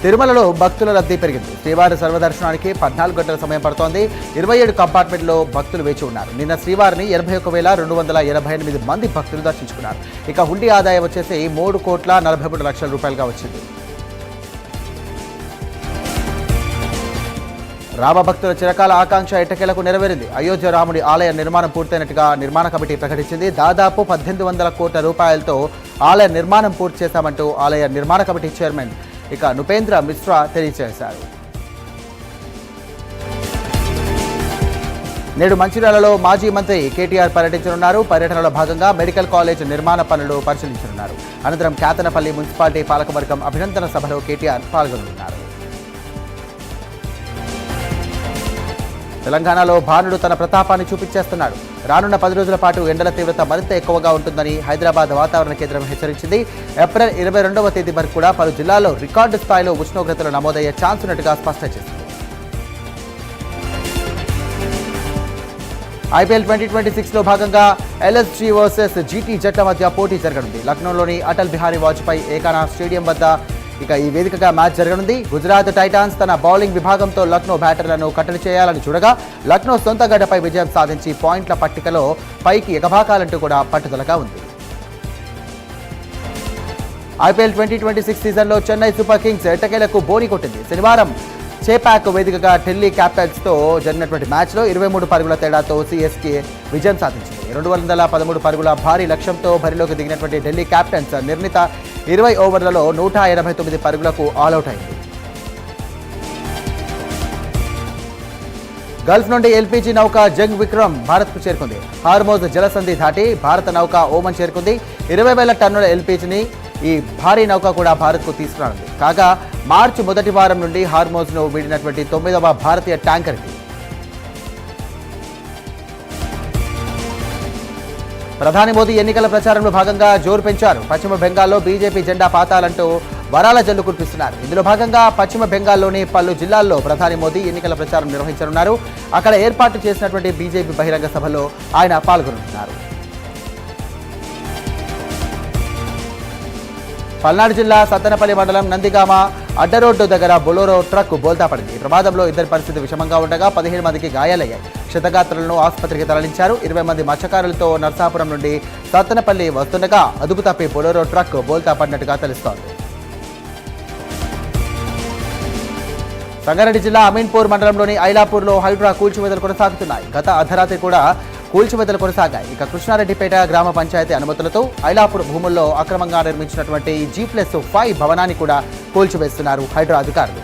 తిరుమలలో భక్తుల రద్దీ పెరిగింది. శ్రీవారి సర్వదర్శనానికి 14 గంటల సమయం పడుతోంది. 27 కంపార్ట్మెంట్లో భక్తులు వేచి ఉన్నారు. నిన్న శ్రీవారిని 81,288 మంది భక్తులు దర్శించుకున్నారు. ఇక హుండీ ఆదాయం వచ్చేసి 3,43,00,000 రూపాయలుగా వచ్చింది. రామభక్తుల చిరకాల ఆకాంక్ష ఎట్టకేలకు నెరవేరింది. అయోధ్య రాముడి ఆలయ నిర్మాణం పూర్తయినట్టుగా నిర్మాణ కమిటీ ప్రకటించింది. దాదాపు 1,800 కోట్ల రూపాయలతో ఆలయ నిర్మాణం పూర్తి చేశామంటూ ఆలయ నిర్మాణ కమిటీ చైర్మన్ నుపేంద్ర మిశ్రా తెలియజేశారు. నేడు మంచిర్యాలలో మాజీ మంత్రి కేటీఆర్ పర్యటించనున్నారు. పర్యటనలో భాగంగా మెడికల్ కాలేజ్ నిర్మాణ పనులు పరిశీలించనున్నారు. అనంతరం కేతనపల్లి మున్సిపాలిటీ పాలకవర్గం అభినందన సభలో కేటీఆర్ పాల్గొనున్నారు. తెలంగాణలో భానుడు తన ప్రతాపాన్ని చూపించేస్తున్నాడు. రానున్న 10 రోజుల పాటు ఎండల తీవ్రత మరింత ఎక్కువగా ఉంటుందని హైదరాబాద్ వాతావరణ కేంద్రం హెచ్చరించింది. ఏప్రిల్ 22వ తేదీ వరకు కూడా పలు జిల్లాల్లో రికార్డు స్థాయిలో ఉష్ణోగ్రతలు నమోదయ్యే ఛాన్స్ ఉన్నట్టుగా స్పష్టం చేసింది. ఐపీఎల్ 2026లో భాగంగా ఎల్ఎస్జీ వర్సెస్ జీటీ జట్ల మధ్య పోటీ జరగనుంది. లక్నోలోని అటల్ బిహారీ వాజ్పేయి ఏకానా స్టేడియం వద్ద ఈ వేదికగా మ్యాచ్ జరగనుంది. గుజరాత్ టైటాన్స్ తన బౌలింగ్ విభాగంతో లక్నో బ్యాటర్లను కట్టడి చేయాలని చూడగా లక్నో సొంత గడ్డపై విజయం సాధించి పాయింట్ల పట్టికలో పైకి ఎగబాకాలంటూ కూడా పట్టుదలగా ఉంది. ఐపీఎల్ 2026 సీజన్లో చెన్నై సూపర్ కింగ్స్ ఎట్టకేలకు బోని కొట్టింది. శనివారం చేపాక్ వేదికగా ఢిల్లీ క్యాపిటల్స్తో జరిగినటువంటి మ్యాచ్లో 23 పరుగుల తేడాతో సిఎస్కే విజయం సాధించింది. 213 పరుగుల భారీ లక్ష్యంతో బరిలోకి దిగినటువంటి ఢిల్లీ క్యాపిటల్స్ నిర్ణీత 20 ఓవర్లలో 189 పరుగులకు ఆల్అవుట్ అయింది. గల్ఫ్ నుండి ఎల్పీజీ నౌక జంగ్ విక్రమ్ భారత్కు చేరుకుంది. హార్మోజ్ జలసంధి దాటి భారత నౌక ఓమన్ చేరుకుంది. 20,000 టన్నుల ఎల్పీజీని ఈ భారీ నౌక కూడా భారత్కు తీసుకురానుంది. కాగా మార్చి మొదటి వారం నుండి హార్మోజ్ను వీడినటువంటి 9వ భారతీయ ట్యాంకర్ ఇది. ప్రధాని మోదీ ఎన్నికల ప్రచారంలో భాగంగా జోరు పెంచారు. పశ్చిమ బెంగాల్లో బీజేపీ జెండా పాతాలంటూ వరాల జల్లు కురిపిస్తున్నారు. ఇందులో భాగంగా పశ్చిమ బెంగాల్లోని పలు జిల్లాల్లో ప్రధాని మోదీ ఎన్నికల ప్రచారం నిర్వహించనున్నారు. అక్కడ ఏర్పాటు చేసినటువంటి బీజేపీ బహిరంగ సభలో ఆయన పాల్గొనున్నారు. పల్నాడు జిల్లా సత్తెనపల్లి మండలం నందిగామ అడ్డరోడ్డు దగ్గర బొలెరో ట్రక్ బోల్తా పడింది. ఈ ప్రమాదంలో ఇద్దరి పరిస్థితి విషమంగా ఉండగా 15 మందికి గాయాలయ్యాయి. క్షతగాత్రులను ఆసుపత్రికి తరలించారు. 20 మంది మత్స్యకారులతో నర్సాపురం నుండి సత్తెనపల్లి వస్తుండగా అదుపు తప్పి బొలెరో ట్రక్ బోల్తా పడినట్టుగా తెలుస్తోంది. సంగారెడ్డి జిల్లా అమీన్పూర్ మండలంలోని ఐలాపూర్లో హైడ్రా కూల్చివేతలు కొనసాగుతున్నాయి. గత అర్ధరాత్రి కూడా కూల్చివేతలు కొనసాగాయి. ఇక కృష్ణారెడ్డిపేట గ్రామ పంచాయతీ అనుమతులతో ఐలాపూర్ భూముల్లో అక్రమంగా నిర్మించినటువంటి G+5 భవనాన్ని కూడా కూల్చివేస్తున్నారు హైడ్రా అధికారులు.